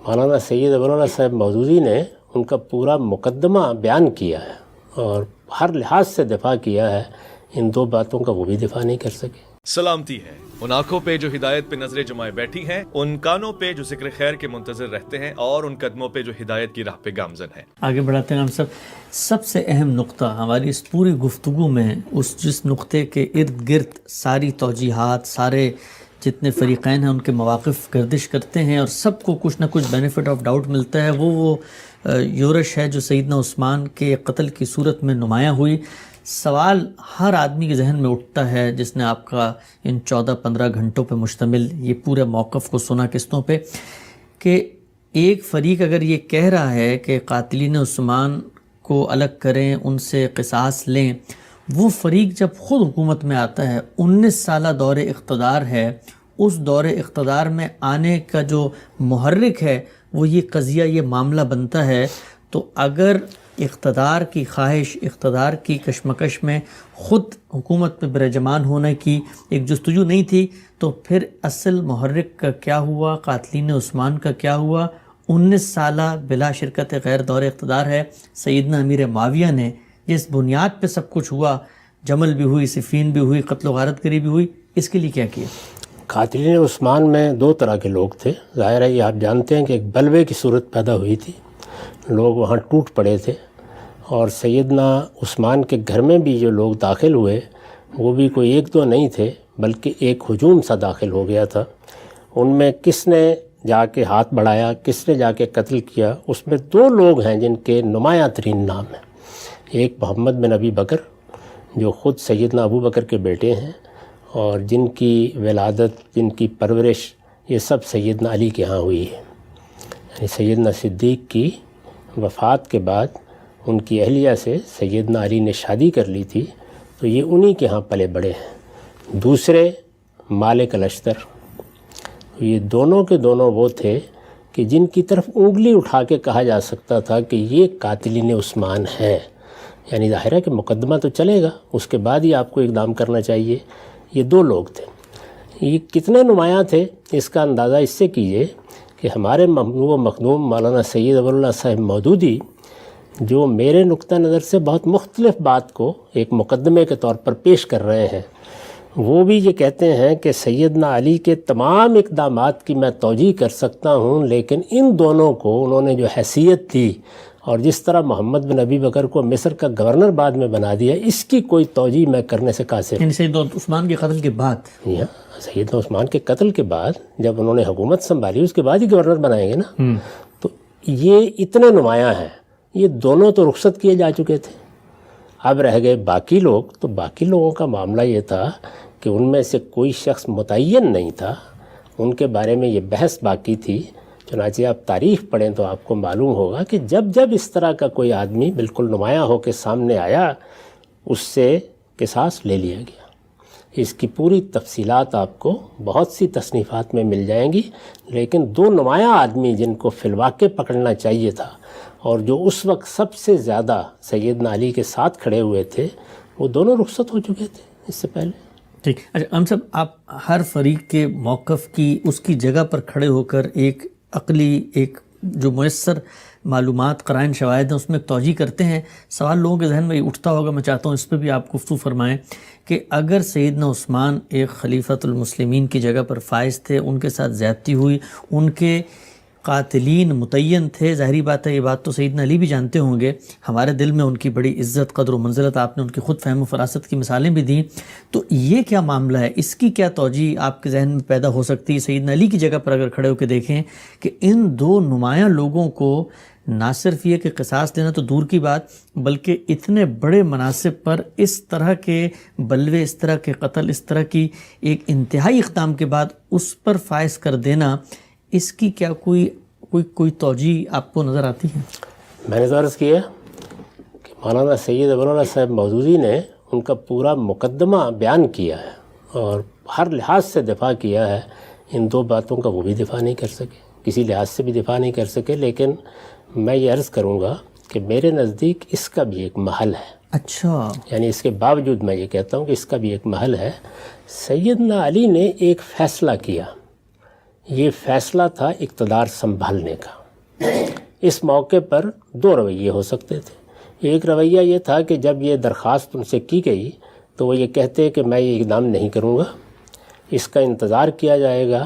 مولانا سید ابوالعلا صاحب مودودی نے ان کا پورا مقدمہ بیان کیا ہے اور ہر لحاظ سے دفاع کیا ہے. ان دو باتوں کا وہ بھی دفاع نہیں کر سکے. سلامتی ہے ان آنکھوں پہ جو ہدایت پہ نظریں جمائے بیٹھی ہیں، ان کانوں پہ جو ذکر خیر کے منتظر رہتے ہیں، اور ان قدموں پہ جو ہدایت کی راہ پہ گامزن ہیں. آگے بڑھاتے ہیں ہم سب سے اہم نقطہ ہماری اس پوری گفتگو میں، جس نقطے کے ارد گرد ساری توجیحات، سارے جتنے فریقین ہیں ان کے مواقف گردش کرتے ہیں اور سب کو کچھ نہ کچھ بینیفٹ آف ڈاؤٹ ملتا ہے، وہ یورش ہے جو سیدنا عثمان کے قتل کی صورت میں نمایاں ہوئی. سوال ہر آدمی کے ذہن میں اٹھتا ہے جس نے آپ کا ان 14-15 گھنٹوں پہ مشتمل یہ پورے موقف کو سنا قسطوں پہ، کہ ایک فریق اگر یہ کہہ رہا ہے کہ قاتلین عثمان کو الگ کریں، ان سے قصاص لیں، وہ فریق جب خود حکومت میں آتا ہے، 19 سالہ دور اقتدار ہے، اس دور اقتدار میں آنے کا جو محرک ہے وہ یہ قضیہ، یہ معاملہ بنتا ہے، تو اگر اقتدار کی خواہش، اقتدار کی کشمکش میں خود حکومت پہ برجمان ہونے کی ایک جستجو نہیں تھی، تو پھر اصل محرک کا کیا ہوا، قاتلین عثمان کا کیا ہوا؟ 19 سالہ بلا شرکت غیر دور اقتدار ہے. سیدنا امیر معاویہ نے جس بنیاد پہ سب کچھ ہوا، جمل بھی ہوئی، صفین بھی ہوئی، قتل و غارت گری بھی ہوئی، اس کے لیے کیا کیا؟ قاتلین عثمان میں دو طرح کے لوگ تھے. ظاہر ہے یہ آپ جانتے ہیں کہ ایک بلوے کی صورت پیدا ہوئی تھی، لوگ وہاں ٹوٹ پڑے تھے، اور سیدنا عثمان کے گھر میں بھی جو لوگ داخل ہوئے وہ بھی کوئی ایک دو نہیں تھے، بلکہ ایک ہجوم سا داخل ہو گیا تھا. ان میں کس نے جا کے ہاتھ بڑھایا، کس نے جا کے قتل کیا، اس میں دو لوگ ہیں جن کے نمایاں ترین نام ہیں. ایک محمد بن ابی بکر جو خود سیدنا ابو بکر کے بیٹے ہیں، اور جن کی ولادت، جن کی پرورش یہ سب سیدنا علی کے ہاں ہوئی ہے. یعنی سیدنا صدیق کی وفات کے بعد ان کی اہلیہ سے سیدنا علی نے شادی کر لی تھی، تو یہ انہی کے ہاں پلے بڑے ہیں. دوسرے مالک الاشتر، یہ دونوں کے دونوں وہ تھے کہ جن کی طرف انگلی اٹھا کے کہا جا سکتا تھا کہ یہ قاتلین عثمان ہیں. یعنی ظاہر ہے کہ مقدمہ تو چلے گا، اس کے بعد ہی آپ کو اقدام کرنا چاہیے. یہ دو لوگ تھے. یہ کتنے نمایاں تھے اس کا اندازہ اس سے کیجئے کہ ہمارے ممنوع مخدوم مولانا سید ابوالعلا صاحب مودودی جو میرے نقطہ نظر سے بہت مختلف بات کو ایک مقدمے کے طور پر پیش کر رہے ہیں، وہ بھی یہ کہتے ہیں کہ سیدنا علی کے تمام اقدامات کی میں توجیہ کر سکتا ہوں، لیکن ان دونوں کو انہوں نے جو حیثیت دی اور جس طرح محمد بن ابی بکر کو مصر کا گورنر بعد میں بنا دیا، اس کی کوئی توجیہ میں کرنے سے قاصر. یعنی سیدنا عثمان کے قتل کے بعد، سیدنا عثمان کے قتل کے بعد جب انہوں نے حکومت سنبھالی اس کے بعد ہی گورنر بنائیں گے نا. تو یہ اتنے نمایاں ہیں. یہ دونوں تو رخصت کیے جا چکے تھے، اب رہ گئے باقی لوگ. تو باقی لوگوں کا معاملہ یہ تھا کہ ان میں سے کوئی شخص متعین نہیں تھا، ان کے بارے میں یہ بحث باقی تھی. چنانچہ آپ تاریخ پڑھیں تو آپ کو معلوم ہوگا کہ جب اس طرح کا کوئی آدمی بالکل نمایاں ہو کے سامنے آیا، اس سے قصاص لے لیا گیا. اس کی پوری تفصیلات آپ کو بہت سی تصنیفات میں مل جائیں گی، لیکن دو نمایاں آدمی جن کو فی الواقع پکڑنا چاہیے تھا اور جو اس وقت سب سے زیادہ سیدنا علی کے ساتھ کھڑے ہوئے تھے، وہ دونوں رخصت ہو چکے تھے اس سے پہلے. ٹھیک. اچھا ہم سب، آپ ہر فریق کے موقف کی، اس کی جگہ پر کھڑے ہو کر ایک عقلی، ایک جو میسر معلومات، قرائن، شواہد ہیں، اس میں توجیہ کرتے ہیں. سوال لوگوں کے ذہن میں اٹھتا ہوگا، میں چاہتا ہوں اس پہ بھی آپ گفتگو فرمائیں کہ اگر سیدنا عثمان ایک خلیفۃ المسلمین کی جگہ پر فائز تھے، ان کے ساتھ زیادتی ہوئی، ان کے قاتلین متعین تھے، ظاہری بات ہے یہ بات تو سیدنا علی بھی جانتے ہوں گے، ہمارے دل میں ان کی بڑی عزت، قدر و منزلت، آپ نے ان کی خود فہم و فراست کی مثالیں بھی دیں. تو یہ کیا معاملہ ہے، اس کی کیا توجیہ آپ کے ذہن میں پیدا ہو سکتی ہے؟ سیدنا علی کی جگہ پر اگر کھڑے ہو کے دیکھیں کہ ان دو نمایاں لوگوں کو نہ صرف یہ کہ قصاص دینا تو دور کی بات، بلکہ اتنے بڑے مناصب پر اس طرح کے بلوے، اس طرح کے قتل، اس طرح کی ایک انتہائی اقدام کے بعد اس پر فائز کر دینا، اس کی کیا کوئی توجیہ آپ کو نظر آتی ہے؟ میں نے عرض کیا کہ مولانا سید ابوالعلا صاحب مودودی نے ان کا پورا مقدمہ بیان کیا ہے اور ہر لحاظ سے دفاع کیا ہے. ان دو باتوں کا وہ بھی دفاع نہیں کر سکے، کسی لحاظ سے بھی دفاع نہیں کر سکے. لیکن میں یہ عرض کروں گا کہ میرے نزدیک اس کا بھی ایک محل ہے. اچھا، یعنی اس کے باوجود میں یہ کہتا ہوں کہ اس کا بھی ایک محل ہے. سیدنا علی نے ایک فیصلہ کیا یہ فیصلہ تھا اقتدار سنبھالنے کا۔ اس موقع پر دو رویے ہو سکتے تھے۔ ایک رویہ یہ تھا کہ جب یہ درخواست ان سے کی گئی تو وہ یہ کہتے کہ میں یہ اقدام نہیں کروں گا، اس کا انتظار کیا جائے گا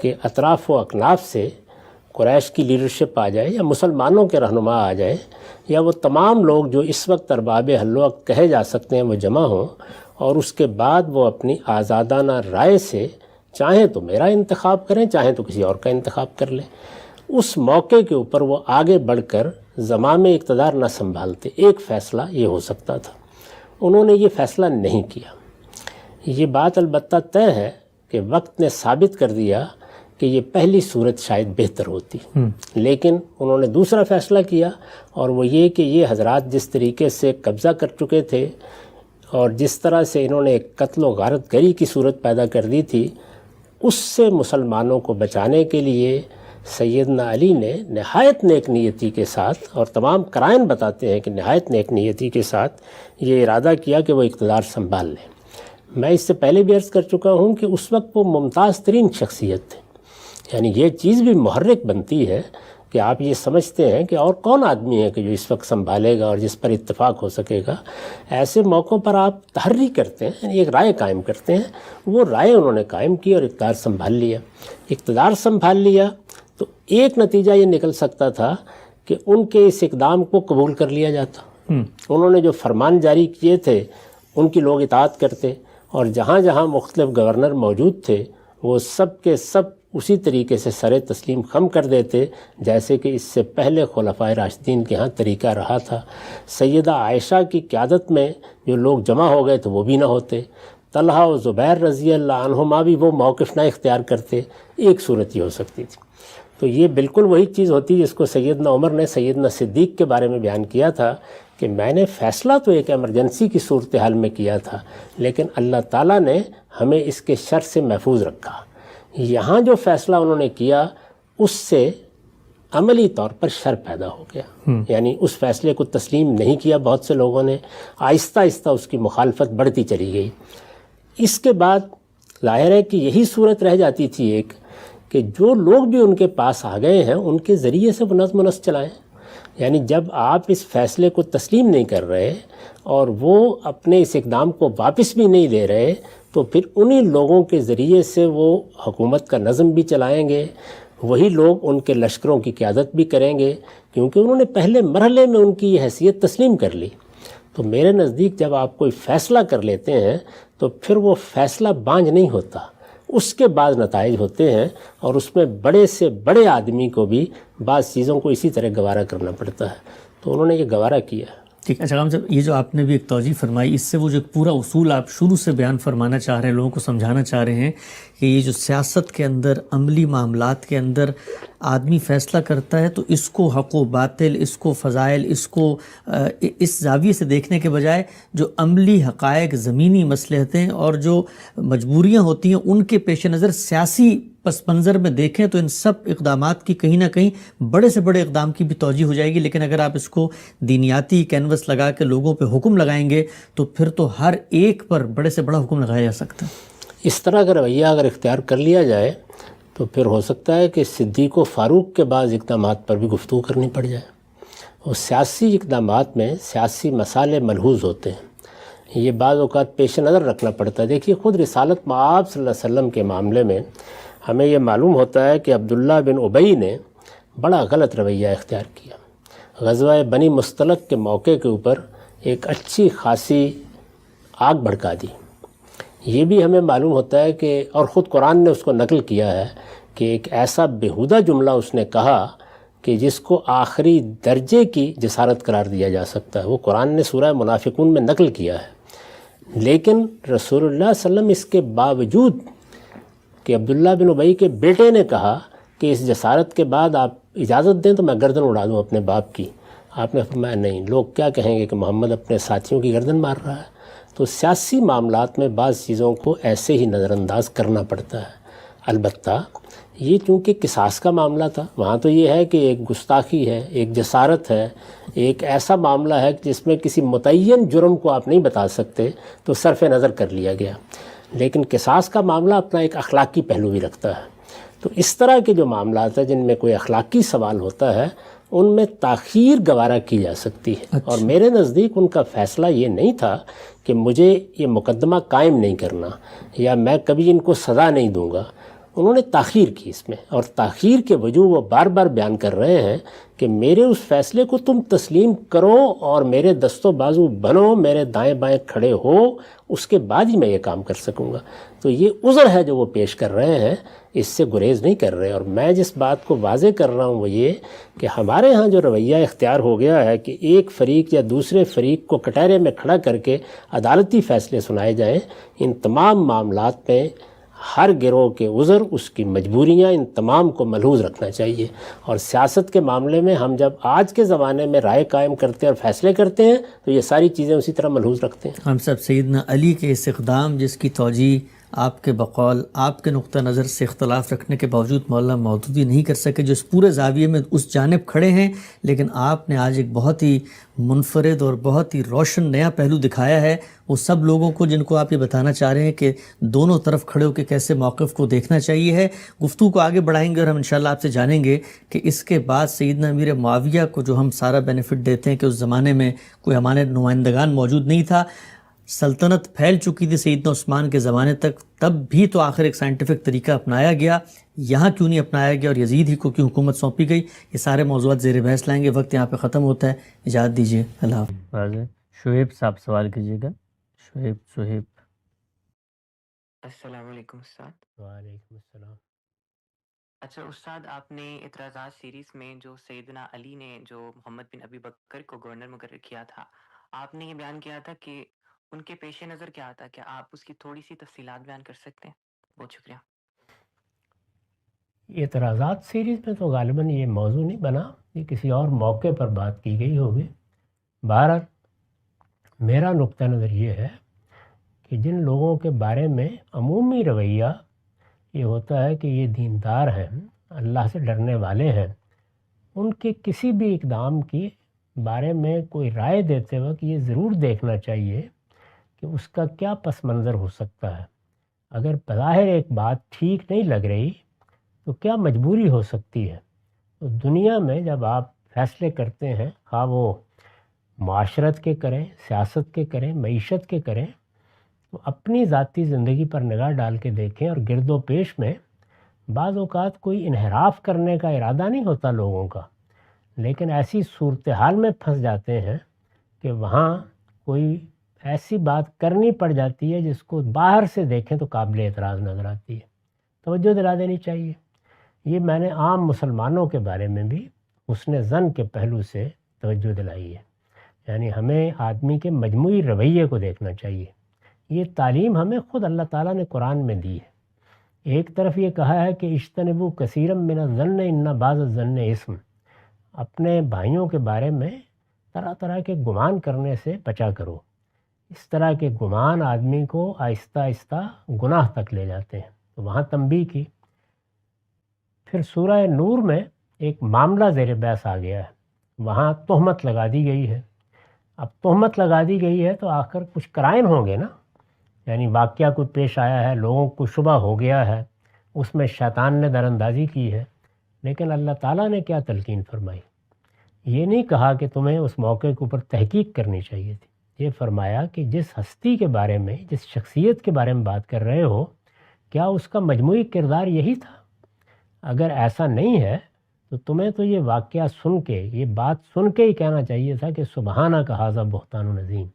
کہ اطراف و اکناف سے قریش کی لیڈرشپ آ جائے یا مسلمانوں کے رہنما آ جائے یا وہ تمام لوگ جو اس وقت ارباب حل و عقد کہے جا سکتے ہیں وہ جمع ہوں، اور اس کے بعد وہ اپنی آزادانہ رائے سے چاہیں تو میرا انتخاب کریں، چاہیں تو کسی اور کا انتخاب کر لیں۔ اس موقع کے اوپر وہ آگے بڑھ کر زمام اقتدار نہ سنبھالتے۔ ایک فیصلہ یہ ہو سکتا تھا، انہوں نے یہ فیصلہ نہیں کیا۔ یہ بات البتہ طے ہے کہ وقت نے ثابت کر دیا کہ یہ پہلی صورت شاید بہتر ہوتی، لیکن انہوں نے دوسرا فیصلہ کیا، اور وہ یہ کہ یہ حضرات جس طریقے سے قبضہ کر چکے تھے اور جس طرح سے انہوں نے ایک قتل و غارت گری کی صورت پیدا کر دی تھی، اس سے مسلمانوں کو بچانے کے لیے سیدنا علی نے نہایت نیک نیتی کے ساتھ، اور تمام قرائن بتاتے ہیں کہ نہایت نیک نیتی کے ساتھ یہ ارادہ کیا کہ وہ اقتدار سنبھال لیں۔ میں اس سے پہلے بھی عرض کر چکا ہوں کہ اس وقت وہ ممتاز ترین شخصیت تھے، یعنی یہ چیز بھی محرک بنتی ہے کہ آپ یہ سمجھتے ہیں کہ اور کون آدمی ہے کہ جو اس وقت سنبھالے گا اور جس پر اتفاق ہو سکے گا۔ ایسے موقعوں پر آپ تحری کرتے ہیں، یعنی ایک رائے قائم کرتے ہیں، وہ رائے انہوں نے قائم کی اور اقتدار سنبھال لیا۔ اقتدار سنبھال لیا تو ایک نتیجہ یہ نکل سکتا تھا کہ ان کے اس اقدام کو قبول کر لیا جاتا، انہوں نے جو فرمان جاری کیے تھے ان کی لوگ اطاعت کرتے، اور جہاں جہاں مختلف گورنر موجود تھے وہ سب کے سب اسی طریقے سے سر تسلیم خم کر دیتے جیسے کہ اس سے پہلے خلفائے راشدین کے ہاں طریقہ رہا تھا۔ سیدہ عائشہ کی قیادت میں جو لوگ جمع ہو گئے تھے وہ بھی نہ ہوتے، طلحہ و زبیر رضی اللہ عنہما بھی وہ موقف نہ اختیار کرتے۔ ایک صورت یہ ہو سکتی تھی۔ تو یہ بالکل وہی چیز ہوتی جس کو سیدنا عمر نے سیدنا صدیق کے بارے میں بیان کیا تھا کہ میں نے فیصلہ تو ایک ایمرجنسی کی صورتحال میں کیا تھا، لیکن اللہ تعالیٰ نے ہمیں اس کے شر سے محفوظ رکھا۔ یہاں جو فیصلہ انہوں نے کیا اس سے عملی طور پر شر پیدا ہو گیا، یعنی اس فیصلے کو تسلیم نہیں کیا بہت سے لوگوں نے، آہستہ آہستہ اس کی مخالفت بڑھتی چلی گئی۔ اس کے بعد ظاہر ہے کہ یہی صورت رہ جاتی تھی ایک کہ جو لوگ بھی ان کے پاس آ گئے ہیں ان کے ذریعے سے وہ نظم و نسق چلائیں، یعنی جب آپ اس فیصلے کو تسلیم نہیں کر رہے اور وہ اپنے اس اقدام کو واپس بھی نہیں لے رہے تو پھر انہی لوگوں کے ذریعے سے وہ حکومت کا نظم بھی چلائیں گے، وہی لوگ ان کے لشکروں کی قیادت بھی کریں گے، کیونکہ انہوں نے پہلے مرحلے میں ان کی یہ حیثیت تسلیم کر لی۔ تو میرے نزدیک جب آپ کوئی فیصلہ کر لیتے ہیں تو پھر وہ فیصلہ بانجھ نہیں ہوتا، اس کے بعد نتائج ہوتے ہیں، اور اس میں بڑے سے بڑے آدمی کو بھی بعض چیزوں کو اسی طرح گوارا کرنا پڑتا ہے، تو انہوں نے یہ گوارا کیا۔ ٹھیک ہے غلام صاحب، یہ جو آپ نے بھی ایک توجیہ فرمائی، اس سے وہ جو پورا اصول آپ شروع سے بیان فرمانا چاہ رہے ہیں، لوگوں کو سمجھانا چاہ رہے ہیں کہ یہ جو سیاست کے اندر، عملی معاملات کے اندر آدمی فیصلہ کرتا ہے تو اس کو حق و باطل، اس کو فضائل، اس کو اس زاویے سے دیکھنے کے بجائے جو عملی حقائق، زمینی مصلحتیں اور جو مجبوریاں ہوتی ہیں ان کے پیش نظر سیاسی پس منظر میں دیکھیں تو ان سب اقدامات کی کہیں نہ کہیں بڑے سے بڑے اقدام کی بھی توجہ ہو جائے گی، لیکن اگر آپ اس کو دینیاتی کینوس لگا کے لوگوں پہ حکم لگائیں گے تو پھر تو ہر ایک پر بڑے سے بڑا حکم لگایا جا سکتا ہے۔ اس طرح کا رویہ اگر اختیار کر لیا جائے تو پھر ہو سکتا ہے کہ صدیق و فاروق کے بعض اقدامات پر بھی گفتگو کرنی پڑ جائے۔ اور سیاسی اقدامات میں سیاسی مسائل ملحوظ ہوتے ہیں، یہ بعض اوقات پیش نظر رکھنا پڑتا ہے۔ دیکھیے خود رسالت مآب صلی اللہ علیہ وسلم کے معاملے میں ہمیں یہ معلوم ہوتا ہے کہ عبداللہ بن ابی نے بڑا غلط رویہ اختیار کیا۔ غزوہ بنی مستلق کے موقع کے اوپر ایک اچھی خاصی آگ بھڑکا دی۔ یہ بھی ہمیں معلوم ہوتا ہے کہ، اور خود قرآن نے اس کو نقل کیا ہے کہ ایک ایسا بیہودہ جملہ اس نے کہا کہ جس کو آخری درجے کی جسارت قرار دیا جا سکتا ہے، وہ قرآن نے سورہ منافقون میں نقل کیا ہے۔ لیکن رسول اللہ صلی اللہ علیہ وسلم اس کے باوجود کہ عبداللہ بن ابی کے بیٹے نے کہا کہ اس جسارت کے بعد آپ اجازت دیں تو میں گردن اڑا دوں اپنے باپ کی، آپ نے فرمایا نہیں، لوگ کیا کہیں گے کہ محمد اپنے ساتھیوں کی گردن مار رہا ہے۔ تو سیاسی معاملات میں بعض چیزوں کو ایسے ہی نظر انداز کرنا پڑتا ہے۔ البتہ یہ چونکہ قصاص کا معاملہ تھا، وہاں تو یہ ہے کہ ایک گستاخی ہے، ایک جسارت ہے، ایک ایسا معاملہ ہے جس میں کسی متعین جرم کو آپ نہیں بتا سکتے، تو صرف نظر کر لیا گیا۔ لیکن قصاص کا معاملہ اپنا ایک اخلاقی پہلو بھی رکھتا ہے، تو اس طرح کے جو معاملات ہیں جن میں کوئی اخلاقی سوال ہوتا ہے ان میں تاخیر گوارا کی جا سکتی ہے. اور میرے نزدیک ان کا فیصلہ یہ نہیں تھا کہ مجھے یہ مقدمہ قائم نہیں کرنا یا میں کبھی ان کو سزا نہیں دوں گا. انہوں نے تاخیر کی اس میں، اور تاخیر کے وجوہ وہ بار بار بیان کر رہے ہیں کہ میرے اس فیصلے کو تم تسلیم کرو اور میرے دست و بازو بنو، میرے دائیں بائیں کھڑے ہو، اس کے بعد ہی میں یہ کام کر سکوں گا. تو یہ عذر ہے جو وہ پیش کر رہے ہیں، اس سے گریز نہیں کر رہے. اور میں جس بات کو واضح کر رہا ہوں وہ یہ کہ ہمارے ہاں جو رویہ اختیار ہو گیا ہے کہ ایک فریق یا دوسرے فریق کو کٹہرے میں کھڑا کر کے عدالتی فیصلے سنائے جائیں، ان تمام معاملات میں ہر گروہ کے عذر، اس کی مجبوریاں، ان تمام کو ملحوظ رکھنا چاہیے. اور سیاست کے معاملے میں ہم جب آج کے زمانے میں رائے قائم کرتے ہیں اور فیصلے کرتے ہیں تو یہ ساری چیزیں اسی طرح ملحوظ رکھتے ہیں. ہم سب سیدنا علی کے اس اقدام جس کی توجیہ آپ کے بقول آپ کے نقطہ نظر سے اختلاف رکھنے کے باوجود مولانا مودودی نہیں کر سکے، جو اس پورے زاویے میں اس جانب کھڑے ہیں، لیکن آپ نے آج ایک بہت ہی منفرد اور بہت ہی روشن نیا پہلو دکھایا ہے وہ سب لوگوں کو جن کو آپ یہ بتانا چاہ رہے ہیں کہ دونوں طرف کھڑے ہو کے کیسے موقف کو دیکھنا چاہیے ہے. گفتگو کو آگے بڑھائیں گے اور ہم انشاءاللہ آپ سے جانیں گے کہ اس کے بعد سیدنا امیر معاویہ کو جو ہم سارا بینیفٹ دیتے ہیں کہ اس زمانے میں کوئی ہمارے نمائندگان موجود نہیں تھا، سلطنت پھیل چکی تھی سیدنا عثمان کے زمانے تک، تب بھی تو آخر ایک سائنٹیفک طریقہ اپنایا گیا، یہاں کیوں نہیں اپنایا گیا اور یزید ہی کو کیوں حکومت سونپی گئی؟ یہ سارے موضوعات زیر بحث لائیں گے. وقت یہاں پہ ختم ہوتا ہے، اجازت دیجیے. اللہ حافظ. شعیب صاحب سوال کیجیے گا. شعیب. السلام علیکم استاد. وعلیکم السلام. اچھا استاد، آپ نے اعتراضات سیریز میں جو سیدنا علی نے جو محمد بن ابی بکر کو گورنر مقرر کیا تھا، آپ نے یہ بیان کیا تھا کہ ان کے پیش نظر کیا تھا؟ کیا آپ اس کی تھوڑی سی تفصیلات بیان کر سکتے ہیں؟ بہت شکریہ. اعتراضات سیریز میں تو غالباً یہ موضوع نہیں بنا، یہ کسی اور موقع پر بات کی گئی ہوگی. بہرحال میرا نقطہ نظر یہ ہے کہ جن لوگوں کے بارے میں عمومی رویہ یہ ہوتا ہے کہ یہ دیندار ہیں، اللہ سے ڈرنے والے ہیں، ان کے کسی بھی اقدام کی بارے میں کوئی رائے دیتے وقت یہ ضرور دیکھنا چاہیے کہ اس کا کیا پس منظر ہو سکتا ہے. اگر بظاہر ایک بات ٹھیک نہیں لگ رہی تو کیا مجبوری ہو سکتی ہے. تو دنیا میں جب آپ فیصلے کرتے ہیں، خواہ وہ معاشرت کے کریں، سیاست کے کریں، معیشت کے کریں، تو اپنی ذاتی زندگی پر نگاہ ڈال کے دیکھیں. اور گرد و پیش میں بعض اوقات کوئی انحراف کرنے کا ارادہ نہیں ہوتا لوگوں کا، لیکن ایسی صورتحال میں پھنس جاتے ہیں کہ وہاں کوئی ایسی بات کرنی پڑ جاتی ہے جس کو باہر سے دیکھیں تو قابل اعتراض نظر آتی ہے. توجہ دلا دینی چاہیے. یہ میں نے عام مسلمانوں کے بارے میں بھی حسن ظن کے پہلو سے توجہ دلائی ہے. یعنی ہمیں آدمی کے مجموعی رویے کو دیکھنا چاہیے. یہ تعلیم ہمیں خود اللہ تعالیٰ نے قرآن میں دی ہے. ایک طرف یہ کہا ہے کہ اجتنبوا کثیرا من الظن ان بعض الظن اسم، اپنے بھائیوں کے بارے میں طرح طرح کے گمان کرنے سے بچا کرو. اس طرح کے گمان آدمی کو آہستہ آہستہ گناہ تک لے جاتے ہیں. تو وہاں تنبیہ کی. پھر سورہ نور میں ایک معاملہ زیر بحث آ گیا ہے، وہاں تہمت لگا دی گئی ہے. اب تہمت لگا دی گئی ہے تو آخر کچھ کرائم ہوں گے نا، یعنی واقعہ کوئی پیش آیا ہے، لوگوں کو شبہ ہو گیا ہے، اس میں شیطان نے در اندازی کی ہے. لیکن اللہ تعالیٰ نے کیا تلقین فرمائی؟ یہ نہیں کہا کہ تمہیں اس موقع کے اوپر تحقیق کرنی چاہیے تھی. یہ فرمایا کہ جس ہستی کے بارے میں، جس شخصیت کے بارے میں بات کر رہے ہو، کیا اس کا مجموعی کردار یہی تھا؟ اگر ایسا نہیں ہے تو تمہیں تو یہ واقعہ سن کے، یہ بات سن کے ہی کہنا چاہیے تھا کہ سبحانہ کا ھذا بہتان عظیم.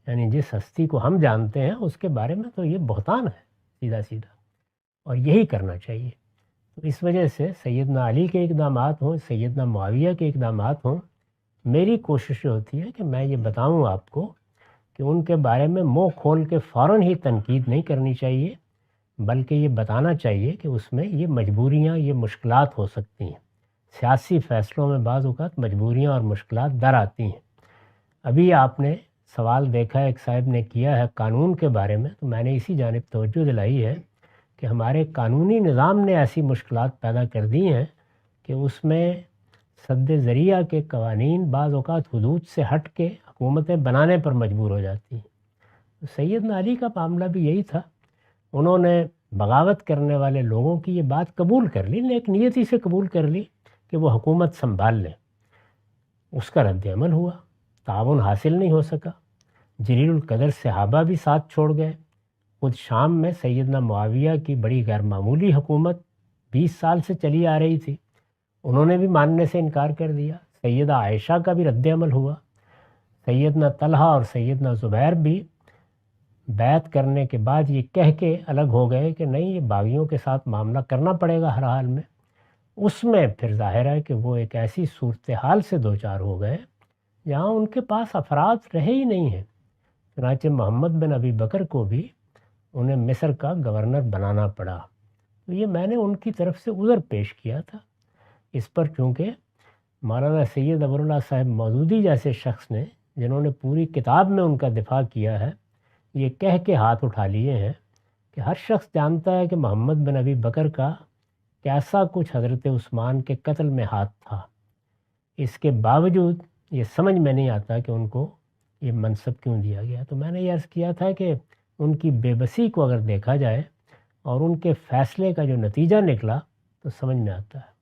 یعنی جس ہستی کو ہم جانتے ہیں اس کے بارے میں تو یہ بہتان ہے سیدھا سیدھا، اور یہی کرنا چاہیے. تو اس وجہ سے سیدنا علی کے اقدامات ہوں، سیدنا معاویہ کے اقدامات ہوں، میری کوشش ہوتی ہے کہ میں یہ بتاؤں آپ کو کہ ان کے بارے میں منہ کھول کے فوراً ہی تنقید نہیں کرنی چاہیے، بلکہ یہ بتانا چاہیے کہ اس میں یہ مجبوریاں، یہ مشکلات ہو سکتی ہیں. سیاسی فیصلوں میں بعض اوقات مجبوریاں اور مشکلات در آتی ہیں. ابھی آپ نے سوال دیکھا ایک صاحب نے کیا ہے قانون کے بارے میں، تو میں نے اسی جانب توجہ دلائی ہے کہ ہمارے قانونی نظام نے ایسی مشکلات پیدا کر دی ہیں کہ اس میں سد ذریعہ کے قوانین بعض اوقات حدود سے ہٹ کے حکومتیں بنانے پر مجبور ہو جاتی ہیں. سیدنا علی کا معاملہ بھی یہی تھا. انہوں نے بغاوت کرنے والے لوگوں کی یہ بات قبول کر لی، نیک نیتی سے قبول کر لی کہ وہ حکومت سنبھال لیں. اس کا رد عمل ہوا، تعاون حاصل نہیں ہو سکا. جلیل القدر صحابہ بھی ساتھ چھوڑ گئے. خود شام میں سیدنا معاویہ کی بڑی غیر معمولی حکومت 20 سال سے چلی آ رہی تھی، انہوں نے بھی ماننے سے انکار کر دیا. سیدہ عائشہ کا بھی رد عمل ہوا. سیدنا طلحہ اور سیدنا زبیر بھی بیعت کرنے کے بعد یہ کہہ کے الگ ہو گئے کہ نہیں، یہ باغیوں کے ساتھ معاملہ کرنا پڑے گا ہر حال میں. اس میں پھر ظاہر ہے کہ وہ ایک ایسی صورتحال سے دوچار ہو گئے جہاں ان کے پاس افراد رہے ہی نہیں ہیں. چنانچہ محمد بن ابی بکر کو بھی انہیں مصر کا گورنر بنانا پڑا. تو یہ میں نے ان کی طرف سے عذر پیش کیا تھا. اس پر چونکہ مولانا سید ابر اللہ صاحب مودودی جیسے شخص نے، جنہوں نے پوری کتاب میں ان کا دفاع کیا ہے، یہ کہہ کے ہاتھ اٹھا لیے ہیں کہ ہر شخص جانتا ہے کہ محمد بن ابی بکر کا کیسا کچھ حضرت عثمان کے قتل میں ہاتھ تھا. اس کے باوجود یہ سمجھ میں نہیں آتا کہ ان کو یہ منصب کیوں دیا گیا. تو میں نے یہ عرض کیا تھا کہ ان کی بے بسی کو اگر دیکھا جائے اور ان کے فیصلے کا جو نتیجہ نکلا تو سمجھ میں آتا ہے.